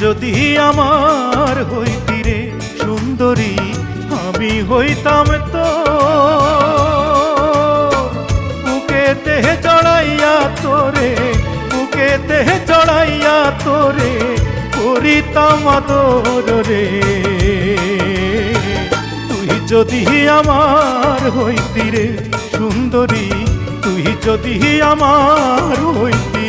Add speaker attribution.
Speaker 1: যদি আমার হইতি রে সুন্দরী, আমি হইতাম তো বুকেতে চড়াইয়া তোরে, বুকেতে চড়াইয়া তোরে করিতাম আদর রে। তুই যদি আমার হইতি রে সুন্দরী, তুই যদি আমার হইতি